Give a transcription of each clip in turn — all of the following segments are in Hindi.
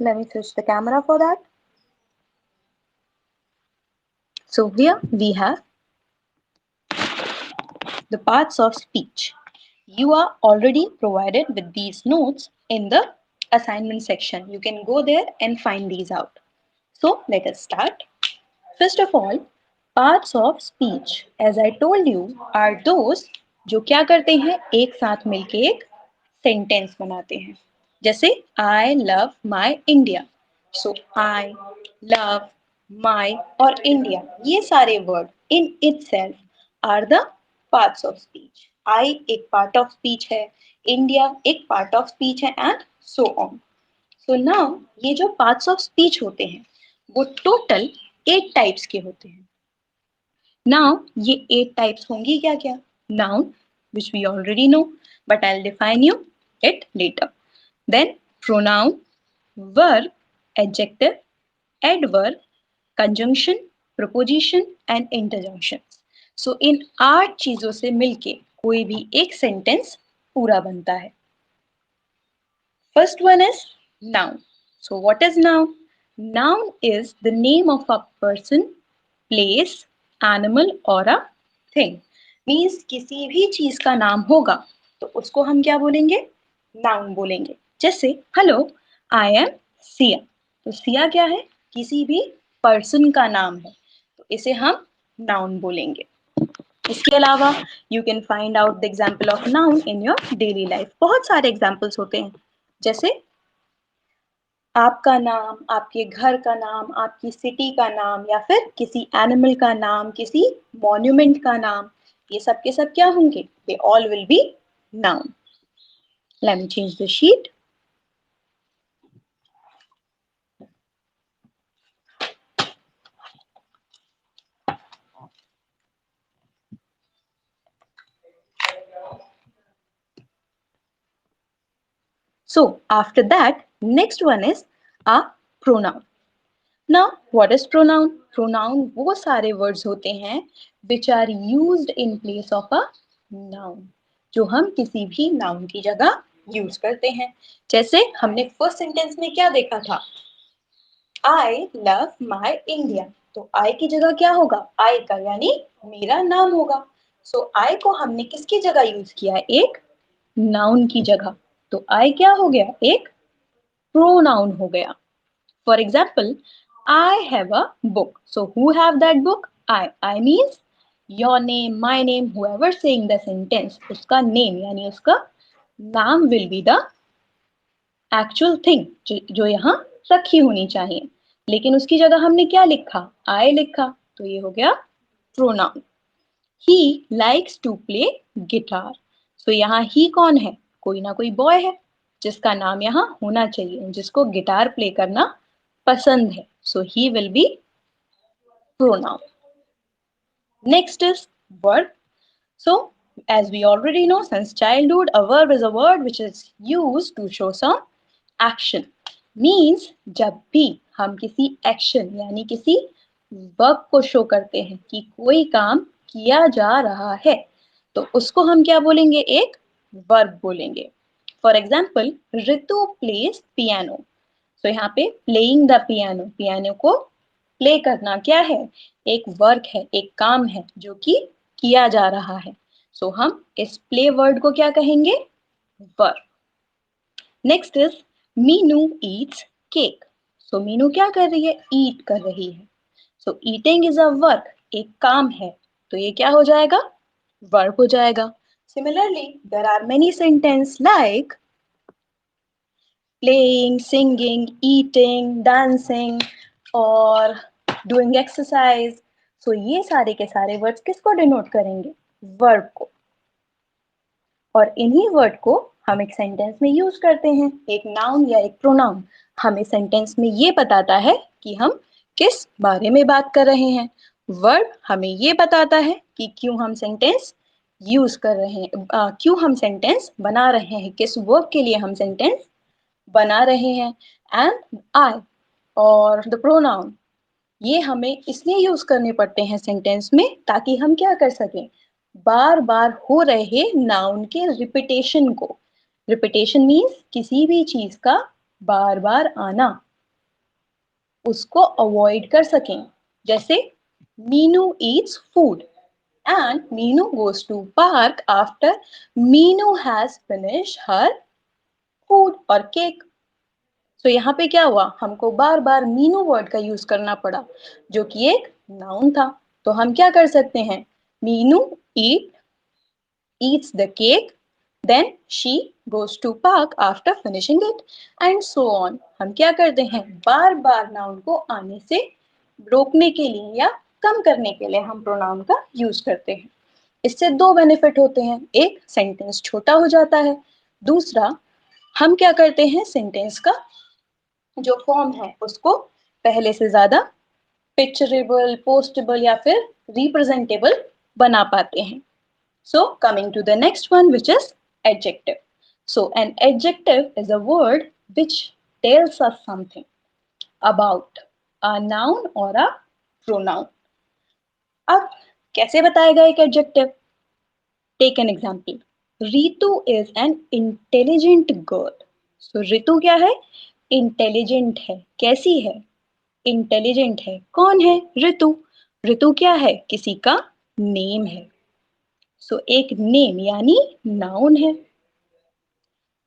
Let me switch the camera for that. So here we have the parts of speech. You are already provided with these notes in the assignment section. You can go there and find these out. So let us start. First of all, parts of speech, as I told you, are those जो क्या करते हैं एक साथ मिलके एक सेंटेंस बनाते हैं. जैसे I love my India. So I love my और India ये सारे word in itself are the parts of speech. I एक part of speech है, India एक part of speech है and so on. So now ये जो parts of speech होते हैं वो टोटल 8 टाइप्स के होते हैं. Now ये 8 टाइप्स होंगी क्या क्या? Noun, which we already know, but I'll define you it later. Then pronoun, verb, adjective, adverb, conjunction, preposition and interjunction. So इन 8 चीजों से मिलके कोई भी एक सेंटेंस पूरा बनता है. First one is noun. So what is noun? Noun is the name of a person, place, animal or a thing. Means किसी भी चीज का नाम होगा तो उसको हम क्या बोलेंगे? Noun बोलेंगे. जैसे हेलो, आई एम सिया. तो सिया क्या है? किसी भी पर्सन का नाम है तो इसे हम नाउन बोलेंगे. इसके अलावा you can find out the example of noun in your daily life. बहुत सारे एग्जाम्पल्स होते हैं जैसे आपका नाम, आपके घर का नाम, आपकी सिटी का नाम या फिर किसी एनिमल का नाम, किसी मॉन्यूमेंट का नाम. ये सब के सब क्या होंगे? They all will be noun. Let me change the sheet. So after that, next one is a pronoun. Now what is pronoun? Pronoun वो सारे words होते हैं which are used in place of a noun, जो हम किसी भी noun की जगह यूज करते हैं. जैसे हमने फर्स्ट सेंटेंस में क्या देखा था? I love my India. तो I की जगह क्या होगा? I का यानी मेरा नाम होगा. So I को हमने किसकी जगह यूज किया है? एक नाउन की जगह. तो I क्या हो गया? एक प्रोनाउन हो गया. For example, I have a book. So who have that book? I. I means your name, my name, whoever saying the sentence, उसका name यानी उसका नाम will be the actual thing जो यहाँ रखी होनी चाहिए. लेकिन उसकी जगह हमने क्या लिखा? I लिखा. तो ये हो गया pronoun. He likes to play guitar. So यहाँ he कौन है? कोई ना कोई बॉय है जिसका नाम यहाँ होना चाहिए, जिसको गिटार प्ले करना पसंद है. So he will be pronoun. Next is verb. So as we already know since childhood, a verb is a word which is used to show some action. Means जब भी हम किसी action यानी किसी वर्ब को शो करते हैं कि कोई काम किया जा रहा है तो उसको हम क्या बोलेंगे? एक वर्ब बोलेंगे. For example, Ritu place piano. तो यहाँ पे प्लेइंग द पियानो, पियानो को प्ले करना क्या है? एक वर्क है, एक काम है जो कि किया जा रहा है. सो हम इस प्ले वर्ड को क्या कहेंगे? Verb. Next is Meenu eats cake. So Meenu क्या कर रही है? ईट कर रही है. So eating is a work, एक काम है तो ये क्या हो जाएगा? वर्ब हो जाएगा. Similarly there are many sentence like playing, singing, eating, dancing और doing exercise. So ये सारे के सारे वर्ड्स किसको डिनोट करेंगे? वर्ब को. और इन्हीं वर्ड को हम एक सेंटेंस में यूज करते हैं. एक नाउन या एक प्रोनाउन हमें सेंटेंस में ये बताता है कि हम किस बारे में बात कर रहे हैं. वर्ब हमें ये बताता है कि क्यों हम सेंटेंस यूज कर रहे हैं, क्यों हम सेंटेंस बना रहे हैं, किस वर्ब के लिए हम सेंटेंस बना रहे हैं. एंड आई और द प्रोनाउन ये हमें इसलिए यूज करने पड़ते हैं सेंटेंस में ताकि हम क्या कर सकें? बार बार हो रहे नाउन के रिपीटेशन को. रिपीटेशन मीन्स किसी भी चीज का बार बार आना. उसको अवॉइड कर सकें। जैसे Meenu eats food and Meenu goes to park after Meenu has finish her food और केक। तो यहाँ पे क्या हुआ, हमको बार बार मीनू वर्ड का यूज करना पड़ा जो कि एक नाउन था। तो हम क्या कर सकते हैं, मीनू ईट eats the cake, then she goes to park after finishing it and so on। हम क्या करते हैं, बार बार नाउन को आने से रोकने के लिए या कम करने के लिए हम प्रोनाउन का यूज करते हैं। इससे दो बेनिफिट होते हैं, एक सेंटेंस छोटा हो जाता है, दूसरा हम क्या करते हैं, सेंटेंस का जो फॉर्म है उसको पहले से ज्यादा पिक्चरेबल, पोस्टेबल या फिर रिप्रेजेंटेबल बना पाते हैं। So coming to the next one, which is adjective. So an adjective is a word which tells us something about a noun or a pronoun. अब कैसे बताएगा एक adjective? Take an example. Ritu is an intelligent girl. So Ritu क्या है? Intelligent है। कैसी है? Intelligent है। कौन है? रितु। रितु क्या है? किसी का नेम है। सो एक नेम यानी नाउन है।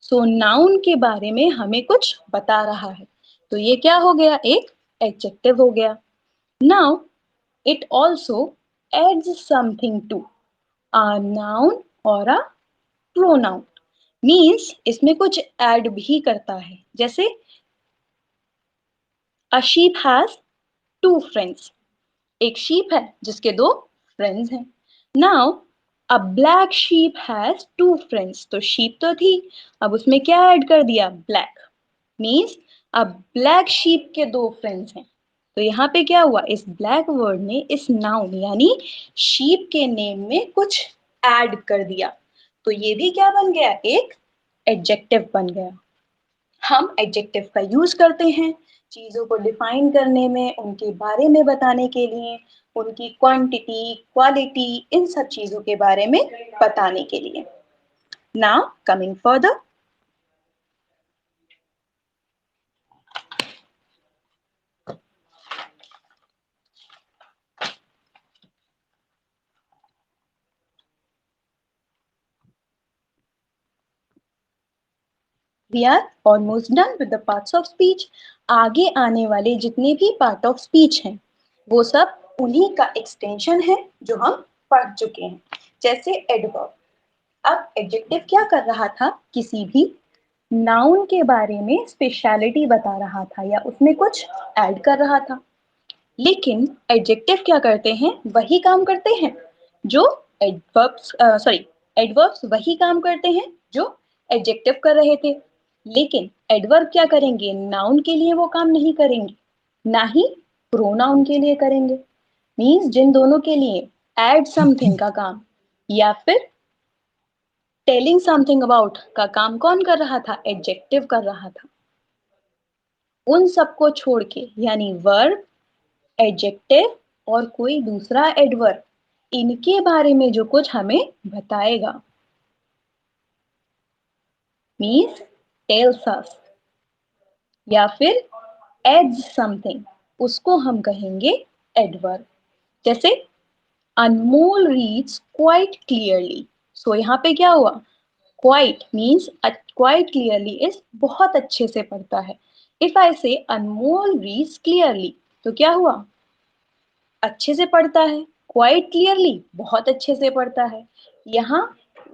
सो नाउन के बारे में हमें कुछ बता रहा है, तो ये क्या हो गया, एक एडजेक्टिव हो गया। Now it also adds something to a noun or a pronoun. Means इसमें कुछ ऐड भी करता है। जैसे a sheep has two friends, एक शीप है जिसके दो फ्रेंड्स हैं। Now a black sheep has two friends, तो शीप तो थी, अब उसमें क्या ऐड कर दिया, ब्लैक। मीन्स अब ब्लैक शीप के दो फ्रेंड्स हैं। तो यहाँ पे क्या हुआ, इस ब्लैक वर्ड ने इस नाउन यानी शीप के नेम में कुछ ऐड कर दिया, तो ये भी क्या बन गया, एक एडजेक्टिव बन गया। हम एडजेक्टिव का यूज करते हैं चीजों को डिफाइन करने में, उनके बारे में बताने के लिए, उनकी क्वांटिटी, क्वालिटी, इन सब चीजों के बारे में बताने के लिए। Now coming further, we are almost done with the parts of speech. आगे आने वाले जितने भी पार्ट ऑफ स्पीच हैं वो सब उन्हीं का एक्सटेंशन है जो हम पढ़ चुके हैं। जैसे एडवर्ब, अब एडजेक्टिव क्या कर रहा था, किसी भी नाउन के बारे में स्पेशलिटी बता रहा था या उसमें कुछ ऐड कर रहा था। लेकिन एडजेक्टिव क्या करते हैं, वही काम करते हैं जो एडवर्ब्स, सॉरी, एडवर्ब्स वही काम करते हैं जो एडजेक्टिव कर रहे थे। लेकिन एडवर्ब क्या करेंगे, नाउन के लिए वो काम नहीं करेंगे, ना ही प्रोनाउन के लिए करेंगे। मीन्स जिन दोनों के लिए एड समथिंग का काम या फिर टेलिंग समथिंग अबाउट का काम कौन कर रहा था, एडजेक्टिव कर रहा था। उन सबको छोड़ के यानी वर्ब, एडजेक्टिव और कोई दूसरा एडवर्ब, इनके बारे में जो कुछ हमें बताएगा, मीन्स टेल्स अस या फिर एड्स समथिंग, उसको हम कहेंगे एडवर्ब। जैसे अनमोल रीड्स क्वाइट क्लियरली। सो यहाँ पे क्या हुआ, quite means quite clearly is बहुत अच्छे से पढ़ता है। इफ आई से अनमोल रीड्स क्लियरली, तो क्या हुआ, अच्छे से पढ़ता है, क्वाइट क्लियरली बहुत अच्छे से पढ़ता है। यहाँ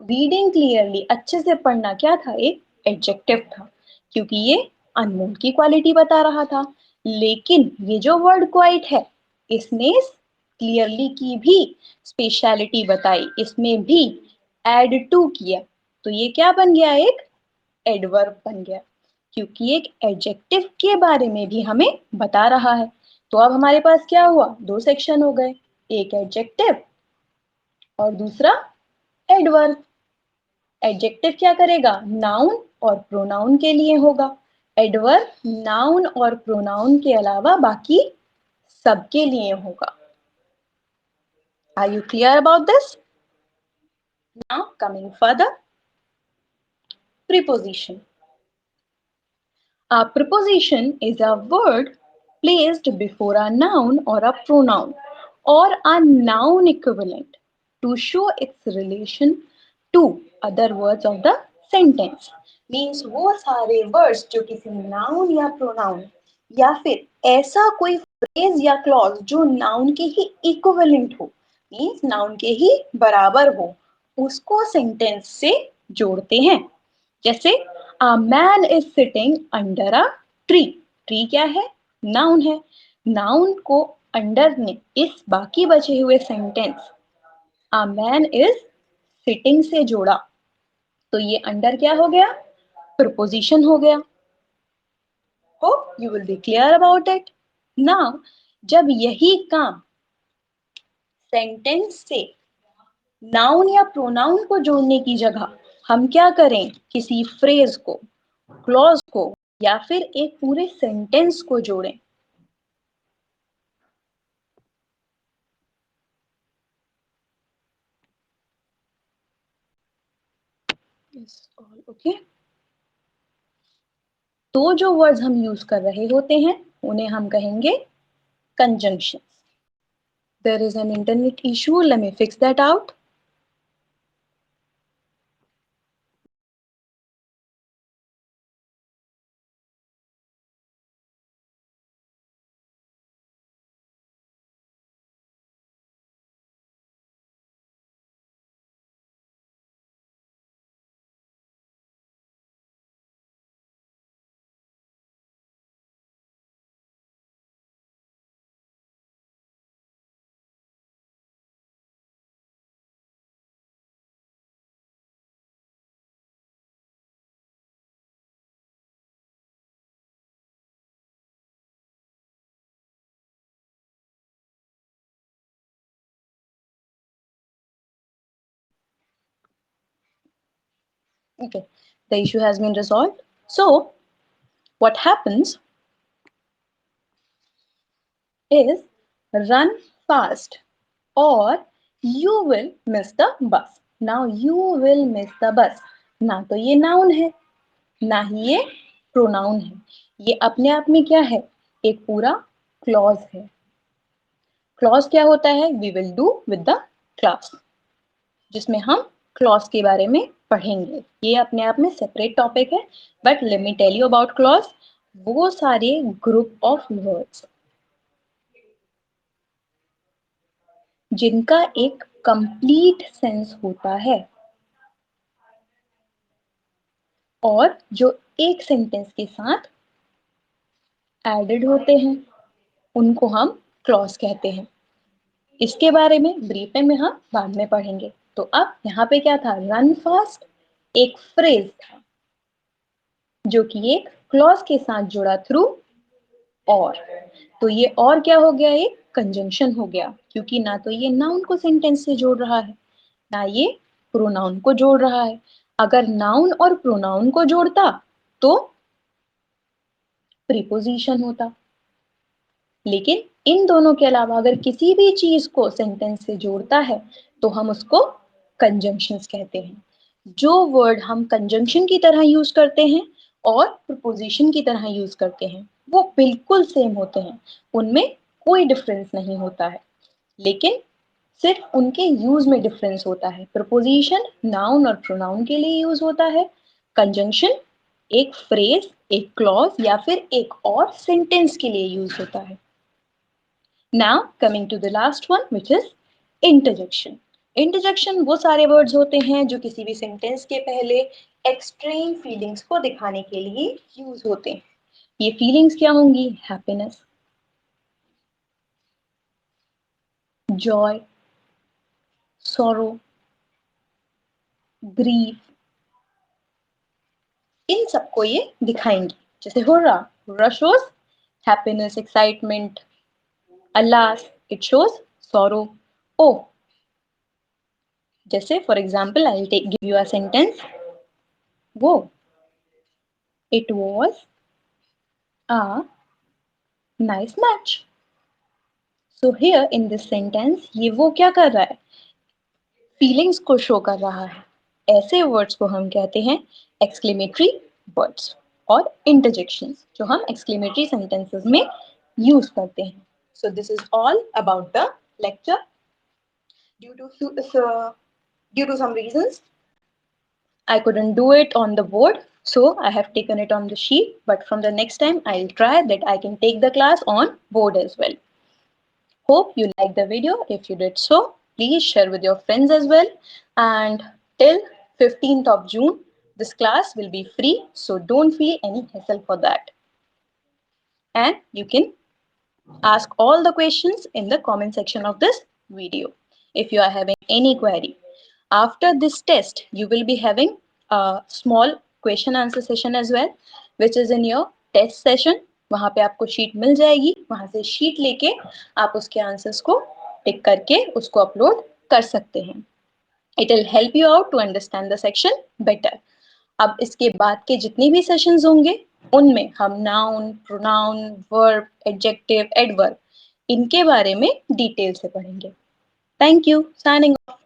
रीडिंग क्लियरली, अच्छे से पढ़ना क्या था, एक एडजेक्टिव था, क्योंकि ये अनमोल की क्वालिटी बता रहा था। लेकिन ये जो वर्ड क्वाइट है, इसने क्लियरली की भी स्पेशलिटी बताई, इसमें भी एड टू किया, तो ये क्या बन गया, एक एडवर्ब बन गया, क्योंकि एक एडजेक्टिव के बारे में भी हमें बता रहा है। तो अब हमारे पास क्या हुआ, दो सेक्शन हो गए, एक एडजेक्टिव और दूसरा एडवर्ब। एडजेक्टिव क्या करेगा, नाउन और प्रोनाउन के लिए होगा। एडवर्ब नाउन और प्रोनाउन के अलावा बाकी सबके लिए होगा। Are you clear about this? Now coming further, preposition. A preposition is a word placed before a noun or a pronoun or a noun equivalent to show its relation to other words of the sentence. Means वो सारे words जो किसी noun या pronoun या फिर ऐसा कोई phrase या clause जो noun के ही equivalent हो, means noun के ही बराबर हो, उसको sentence से जोड़ते हैं. जैसे a man is sitting under a tree. Tree क्या है? नाउन है. नाउन को अंडर ने इस बाकी बचे हुए sentence a man is sitting से जोड़ा, तो ये अंडर क्या हो गया? प्रपोजिशन हो गया. Hope you will be clear about it. Now, जब यही काम सेंटेंस से नाउन या प्रोनाउन को जोड़ने की जगह हम क्या करें? किसी फ्रेज को, क्लॉज को या फिर एक पूरे सेंटेंस को जोड़ें. ओके. तो जो वर्ड्स हम यूज कर रहे होते हैं उन्हें हम कहेंगे conjunction. There is an internet issue. Let me fix that out. Okay, the issue has been resolved. So, what happens is run fast or you will miss the bus. Now, you will miss the bus. ना तो ये नाउन है, ना ही ये प्रोनाउन है. ये अपने आप में क्या है? एक पूरा क्लॉज है. क्लॉज क्या होता है? We will do with the class, जिसमें हम क्लॉज के बारे में पढ़ेंगे. ये अपने आप में सेपरेट टॉपिक है, but let me tell you about clause. वो सारे ग्रुप ऑफ वर्ड्स जिनका एक कंप्लीट सेंस होता है और जो एक सेंटेंस के साथ एडेड होते हैं, उनको हम क्लॉज कहते हैं. इसके बारे में ब्रीफ में हम बाद में पढ़ेंगे. तो अब यहाँ पे क्या था? रन फास्ट एक फ्रेज था जो कि एक क्लॉज के साथ जुड़ा थ्रू और. तो ये और क्या हो गया? एक कंजंक्शन हो गया, क्योंकि ना तो ये नाउन को सेंटेंस से जोड़ रहा है, ना ये प्रोनाउन को जोड़ रहा है. अगर नाउन और प्रोनाउन को जोड़ता तो प्रीपोजिशन होता, लेकिन इन दोनों के अलावा अगर किसी भी चीज को सेंटेंस से जोड़ता है तो हम उसको कंजंक्शंस कहते हैं. जो वर्ड हम कंजंक्शन की तरह यूज करते हैं और प्रीपोजिशन की तरह यूज करते हैं वो बिल्कुल सेम होते हैं, उनमें कोई डिफरेंस नहीं होता है, लेकिन सिर्फ उनके यूज में डिफरेंस होता है. प्रपोजिशन नाउन और प्रोनाउन के लिए यूज होता है. कंजंक्शन एक फ्रेज, एक क्लॉज या फिर एक और सेंटेंस के लिए यूज होता है. Now coming to the last one, which is interjection. Interjection वो सारे वर्ड्स होते हैं जो किसी भी सेंटेंस के पहले एक्सट्रीम फीलिंग्स को दिखाने के लिए यूज होते हैं. ये फीलिंग्स क्या होंगी? हैप्पीनेस, जॉय, सॉरो, ग्रीफ, इन सबको ये दिखाएंगी. जैसे hurrah, hurrah shows happiness, excitement. Alas, it shows sorrow. Oh, जैसे for example I will give you a sentence. वो, it was a nice match. So here in this sentence ये वो क्या कर रहा है? फीलिंग्स को शो कर रहा है. ऐसे वर्ड्स को हम कहते हैं एक्सक्लेमेटरी वर्ड्स और इंटरजेक्शंस, जो हम एक्सक्लेमेटरी सेंटेंसेस में यूज करते हैं. So this is all about the lecture. Due to due to some reasons, I couldn't do it on the board, so I have taken it on the sheet. But from the next time, I'll try that I can take the class on board as well. Hope you liked the video. If you did so, please share with your friends as well. And till 15th of June, this class will be free, so don't feel any hassle for that. And you can ask all the questions in the comment section of this video if you are having any query. After this test, you will be having a small question answer session as well, which is in your test session. वहाँ पे आपको शीट मिल जाएगी, वहाँ से शीट लेके आप उसके आंसर्स को टिक करके उसको अपलोड कर सकते हैं. It will help you out to understand the section better. अब इसके बाद के जितने भी सेशंस होंगे उनमें हम noun, pronoun, verb, adjective, adverb इनके बारे में डिटेल से पढ़ेंगे. Thank you. Signing off.